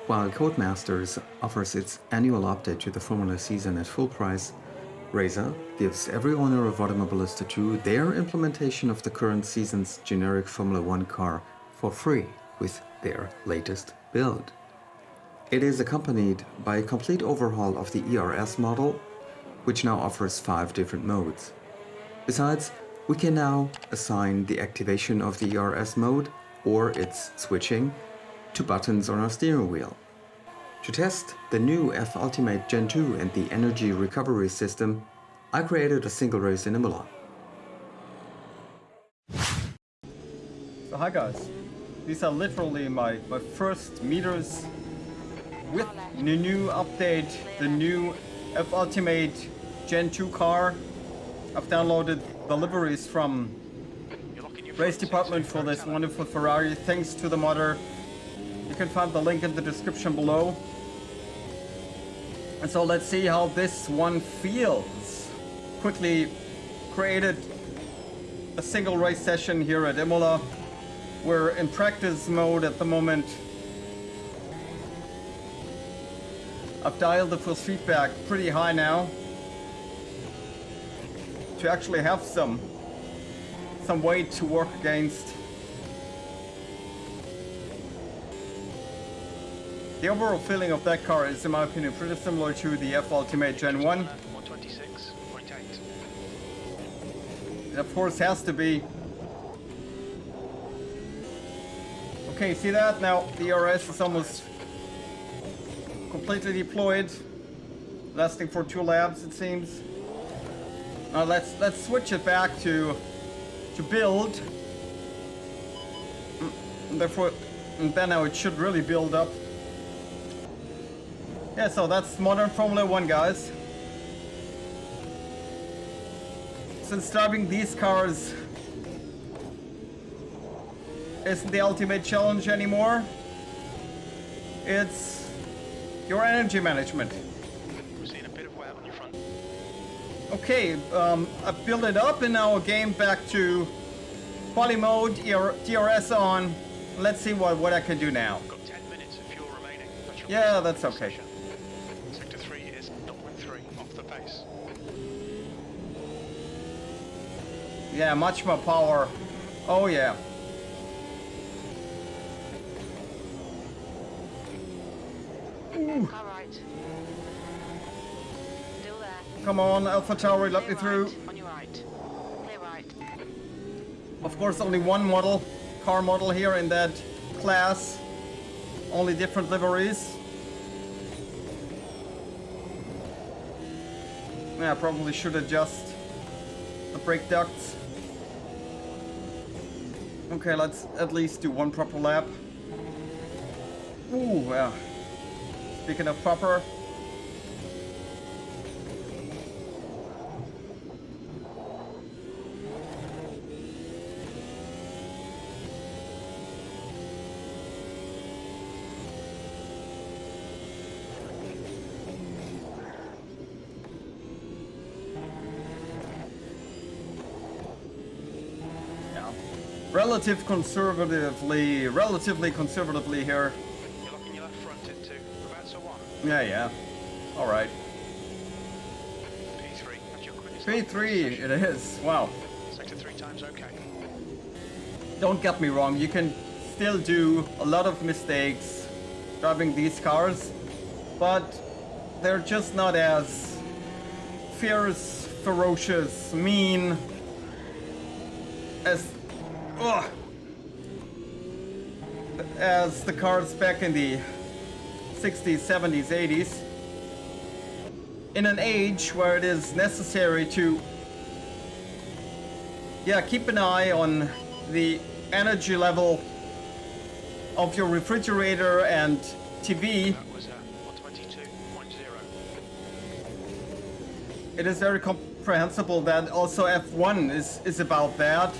While Codemasters offers its annual update to the Formula season at full price, Reiza gives every owner of Automobilista 2 their implementation of the current season's generic Formula 1 car for free with their latest build. It is accompanied by a complete overhaul of the ERS model, which now offers 5 different modes. Besides, we can now assign the activation of the ERS mode or its switching to buttons on our steering wheel. To test the new F-Ultimate Gen2 and the energy recovery system, I created a single race in Imola. So hi guys, these are literally my first meters with the new update, the new F-Ultimate Gen2 car. I've downloaded the liveries from race department for this wonderful Ferrari, thanks to the modder. You can find the link in the description below. And so let's see how this one feels. Quickly created a single race session here at Imola. We're in practice mode at the moment. I've dialed the force feedback pretty high now to actually have some weight to work against. The overall feeling of that car is, in my opinion, pretty similar to the F-Ultimate Gen1. It of course has to be. Okay, see that? Now the ERS is almost completely deployed, lasting for 2 laps it seems. Now let's switch it back to build. And then now it should really build up. Yeah, so that's modern Formula 1, guys. Since driving these cars isn't the ultimate challenge anymore, it's your energy management. We're seeing a bit of wear on your front. Okay, I built it up and now game back to quali mode, DRS on. Let's see what I can do now. Got 10 minutes of fuel remaining. Yeah, that's okay. Sector 3 is 0.3 off the pace. Yeah, much more power. Oh yeah. All right. Still there. Come on, Alpha Tauri, let me through. Right. On your right. Clear right. Of course, only one car model here in that class. Only different liveries. Yeah, I probably should adjust the brake ducts. Okay, let's at least do one proper lap. Ooh, yeah. Speaking of proper. Relatively conservatively here. You're locking your left front into Reverso 1. Yeah. Alright. P3, that's your quickest. P3 it is. Wow. Sector 3 times okay. Don't get me wrong, you can still do a lot of mistakes driving these cars, but they're just not as fierce, ferocious, mean as the cars back in the 60s, 70s, 80s. In an age where it is necessary to keep an eye on the energy level of your refrigerator and TV. That was 122.0. It is very comprehensible that also F1 is about that.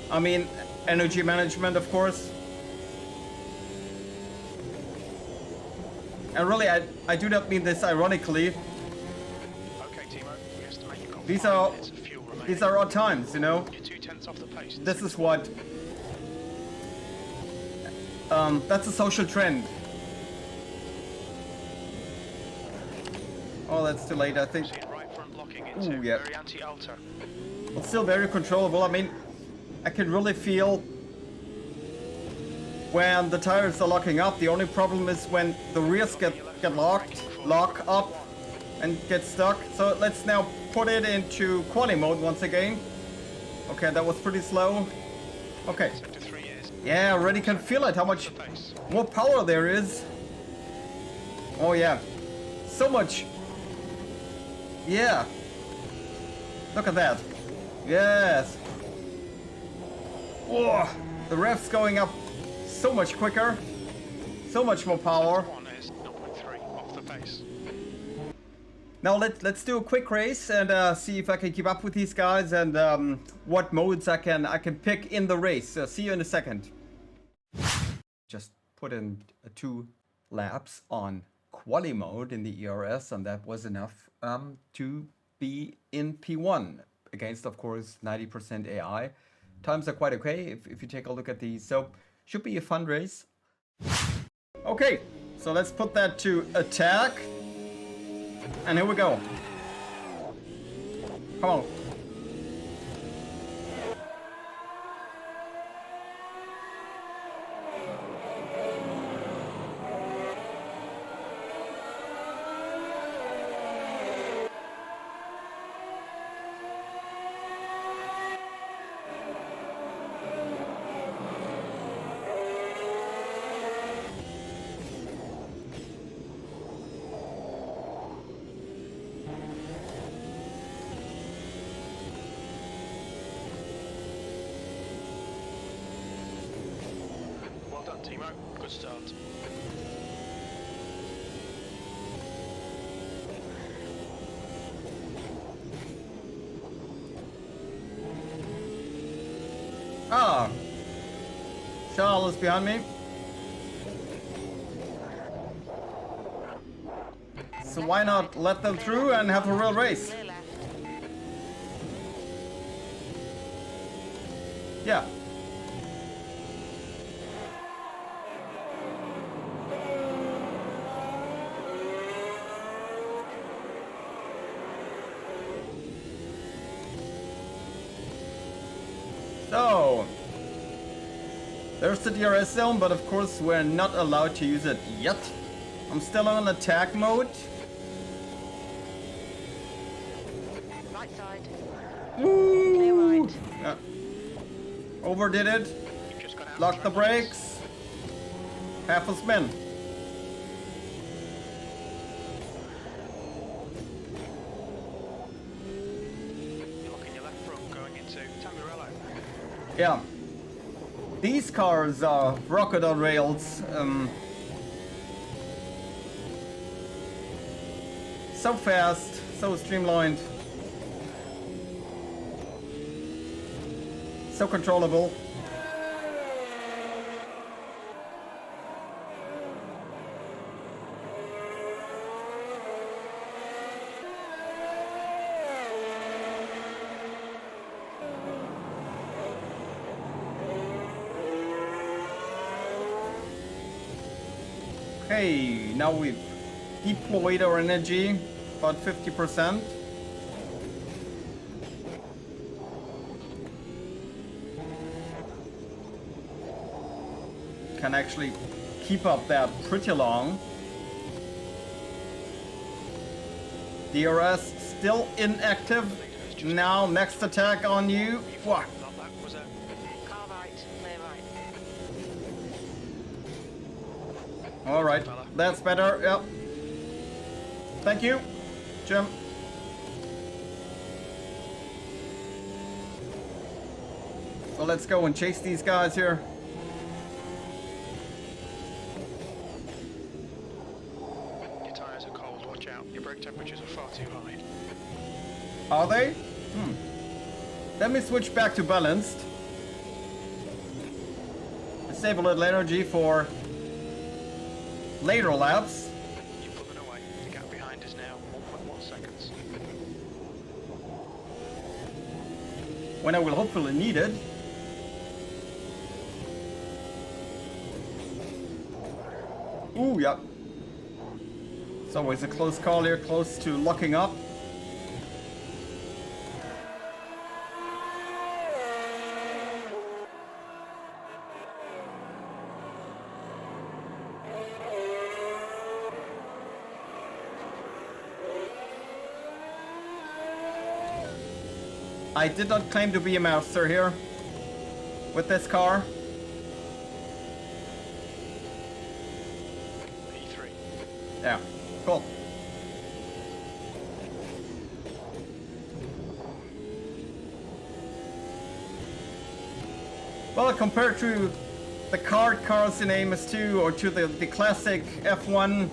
I mean, energy management, of course. And really, I do not mean this ironically. Okay, Timo, we estimate you've got These 5 are minutes of fuel remaining. These are odd times, you know. You're 2/10 off the pace. This is what. That's a social trend. Oh, that's too late, I think. See right front locking into Ooh, yeah. very anti-alto. It's still very controllable. I mean, I can really feel when the tires are locking up. The only problem is when the rears get lock up and get stuck. So let's now put it into quali mode once again. Okay, that was pretty slow. Okay. Sector 3 is Yeah, I already can feel it, how much the pace. more power there is. Oh yeah, so much. Yeah. Look at that. Yes. Whoa, the rev's going up so much quicker. So much more power. One is 0.3 off the pace. Now let's do a quick race and see if I can keep up with these guys and what modes I can pick in the race. See you in a second. Just put in 2 laps on quali mode in the ERS, and that was enough to be in P1 against, of course, 90% AI. Times are quite okay if you take a look at these, so should be a fun race. Okay, so let's put that to attack. And here we go. Come on. Well done, Timo. Good start. Ah, Charles is behind me. So why not let them through and have a real race? Clear left. Yeah. So, there's the DRS zone, but of course we're not allowed to use it yet. I'm still on attack mode. Right side. Woo! Clear right. Yeah. Overdid it. You've just gone out. Lock the brakes. Half a spin. You're locking your left front going into Tamarello. Yeah. These cars are rocket on rails. So fast, so streamlined. So controllable. Okay, now we've deployed our energy, about 50%. Can actually keep up that pretty long. DRS still inactive. Now next attack on you. Wah. Not that was a Car right. Clear right. All right, that's better. Yep. Thank you, Jim. So let's go and chase these guys here. Your tyres are cold, watch out. Your brake temperatures are far too high. Are they? Let me switch back to balanced. Save a little energy for later laps. You're pulling away. The gap behind is now 1.1 seconds. When I will hopefully need it. Ooh, yeah. always a close call here, close to locking up. I did not claim to be a master here with this car. P3. Yeah, cool. Well, compared to the kart cars in Amos 2 or to the classic F1,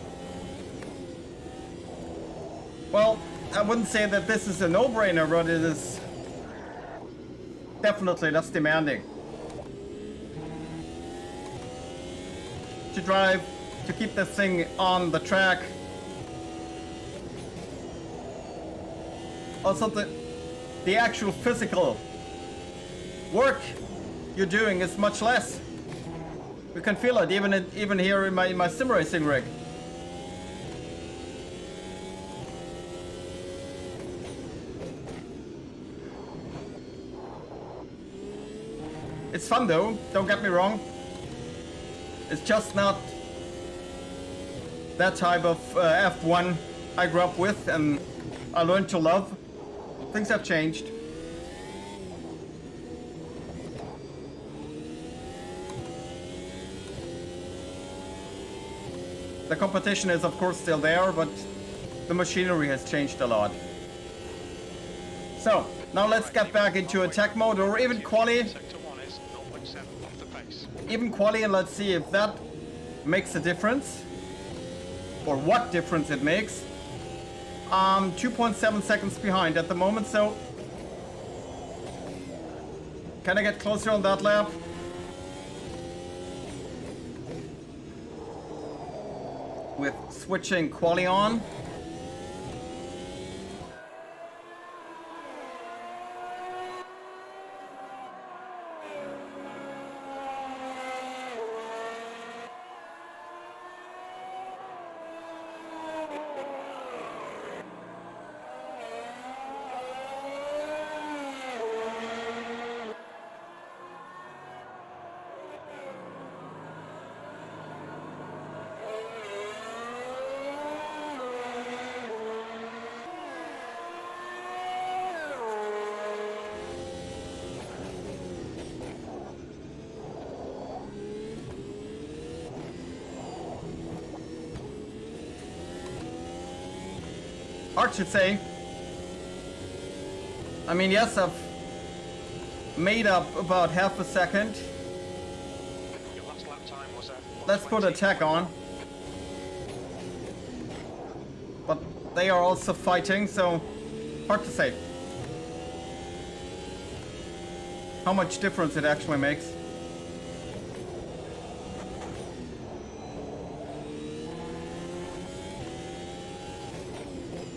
well, I wouldn't say that this is a no-brainer, but it is definitely less demanding to drive, to keep this thing on the track. Also, the actual physical work you're doing is much less. You can feel it even here in my sim racing rig. It's fun though, don't get me wrong. It's just not that type of F1 I grew up with and I learned to love. Things have changed. The competition is of course still there, but the machinery has changed a lot. So, now let's get back into attack mode or even quali. Sector 1 is 0.7 of the pace. Even quali, and let's see if that makes a difference. Or what difference it makes. 2.7 seconds behind at the moment, so can I get closer on that lap? With switching quali on. Hard to say. I mean, yes, I've made up about half a second. Your last lap time was at Let's put 1:20. attack on. But they are also fighting, so hard to say how much difference it actually makes.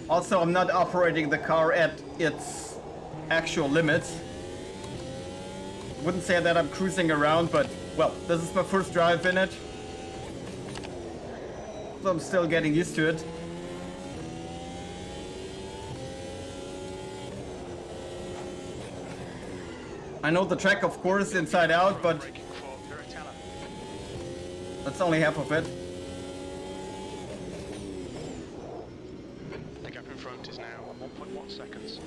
Also, I'm not operating the car at its actual limits. Wouldn't say that I'm cruising around, but, well, this is my first drive in it. So I'm still getting used to it. I know the track, of course, inside out, but Braking for Veritella. that's only half of it. The gap in front is now 1.1 seconds.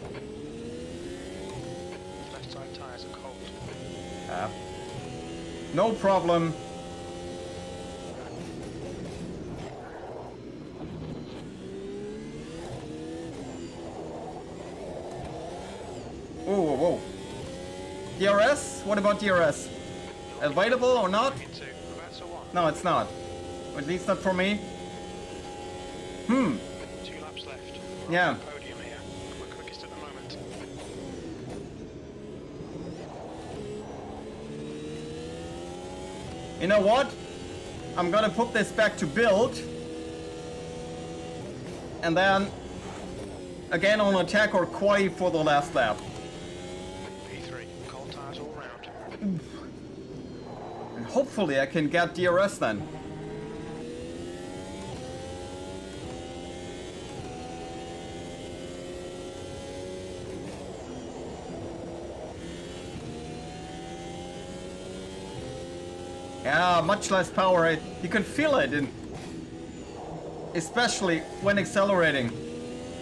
Left side tyres are cold. No problem. Whoa, whoa, whoa. DRS? What about DRS? Available or not? Into Roberto 1. No, it's not. At least not for me. 2 laps left. We're Yeah. on the podium here. We're quickest at the moment. You know what? I'm gonna put this back to build. And then again on attack or quali for the last lap. P3. Cold tyres all round. And hopefully I can get DRS then. Yeah, much less power. You can feel it, especially when accelerating.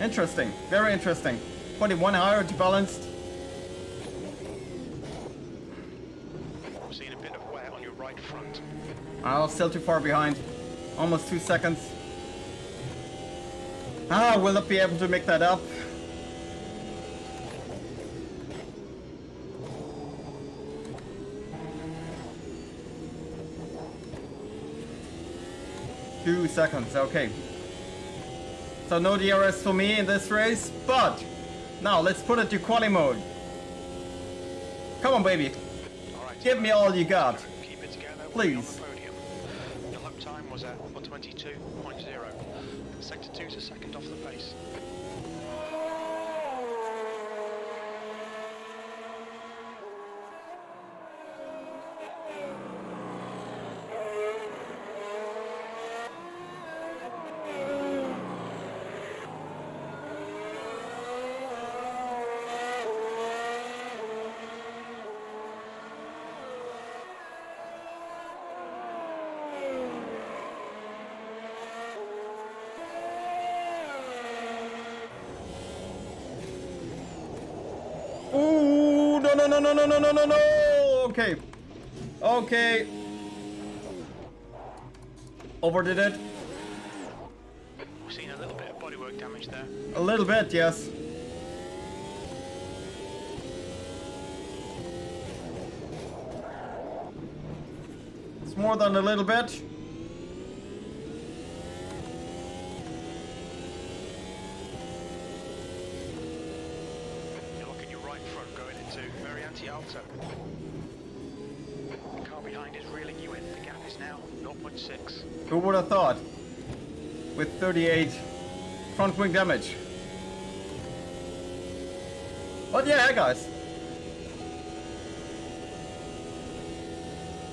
Interesting, very interesting. 21 higher to balanced. I'm seeing a bit of wear on your right front. Still too far behind. Almost 2 seconds. Will not be able to make that up. Two seconds, okay. So no DRS for me in this race, but now let's put it to quali mode. Come on, baby. All right. Give me all you got. Keep it together. Please. On the podium. Your lap time was at 1:22.0. Sector 2's a second off the pace. Ooh, no. Okay. Okay. Overdid it. We've seen a little bit of bodywork damage there. A little bit, yes. It's more than a little bit. You look at your right front going into very anti-alto. The car behind is reeling you in. The gap is now 0.6. Who would have thought? With 38 front wing damage. But yeah, guys.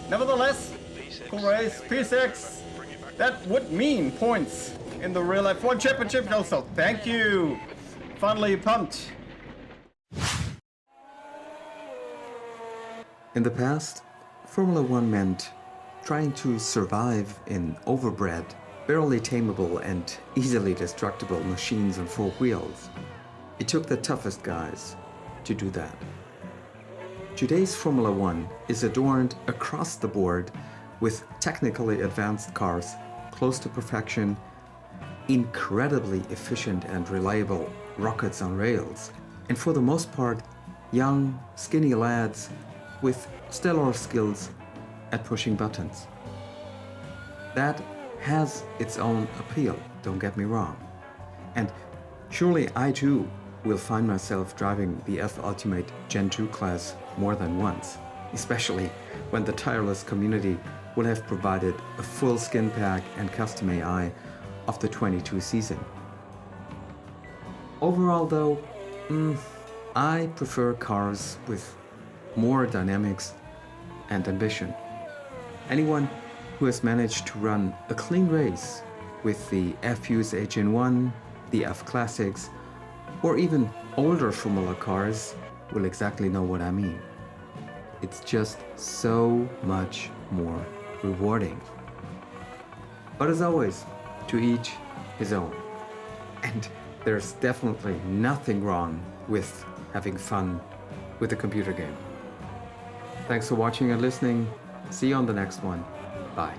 Nevertheless, P6. cool race, There we go. P6. Bring it back. That would mean points in the real F1 championship also. Thank you. Finally pumped. In the past, Formula One meant trying to survive in overbred, barely tameable and easily destructible machines on four wheels. It took the toughest guys to do that. Today's Formula One is adorned across the board with technically advanced cars, close to perfection, incredibly efficient and reliable rockets on rails, and for the most part, young, skinny lads with stellar skills at pushing buttons. That has its own appeal, don't get me wrong. And surely I too will find myself driving the F-Ultimate Gen2 class more than once, especially when the tireless community will have provided a full skin pack and custom AI of the 22 season. Overall though, I prefer cars with more dynamics and ambition. Anyone who has managed to run a clean race with the F-Ultimate Gen1, the F Classics, or even older Formula cars will exactly know what I mean. It's just so much more rewarding. But as always, to each his own. And there's definitely nothing wrong with having fun with a computer game. Thanks for watching and listening. See you on the next one. Bye.